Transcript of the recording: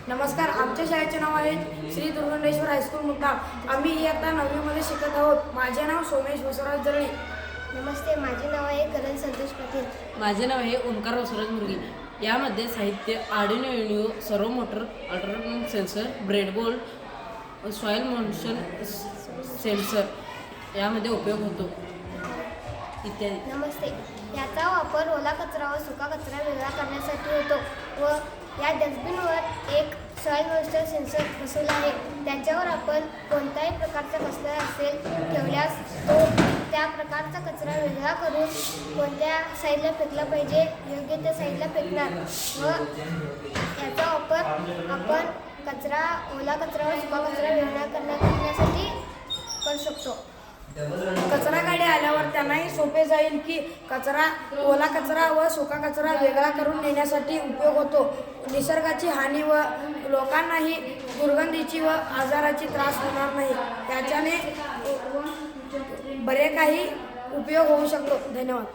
नमस्कार, आमच्या शाळेचे नाव आहे श्री दुर्गंडेश्वर हायस्कूल मुद्दाम. आम्ही इयत्ता 9वीमध्ये शिकत आहोत. माझे नाव सोमेश वसुराज दळी. नमस्ते, माझे नाव आहे करण संतोष पाटील. माझे नाव आहे ओंकार वसुराज मुरगी. यामध्ये साहित्य Arduino Uno, servo motor, ultrasonic sensor, breadboard, soil motion sensor यामध्ये उपयोग होतो इत्यादी. नमस्ते, याचा वापर ओला कचरा व सुका कचरा वेगळा करण्यासाठी होतो व या डस्टबिनवर एक सॉईल मॉइश्चर सेन्सर बसवला आहे. त्याच्यावर आपण कोणत्याही प्रकारचा कचरा असेल ठेवल्यास तो त्या प्रकारचा कचरा वेगळा करून कोणत्या साईडला फेकला पाहिजे योग्य त्या साईडला फेकणार व याचा वापर आपण कचरा ओला कचरा व सुका कचरा वेगळा करण्यासाठी करू शकतो. कचरा गाडी आल्यावर त्यांनाही सोपे जाईल की ओला कचरा व सुका कचरा वेगळा करून नेण्यासाठी उपयोग होतो. निसर्गाची हानी व लोकांनाही दुर्गंधीची व आजाराची त्रास होणार नाही. त्याच्याने बरे काही उपयोग होऊ शकतो. धन्यवाद.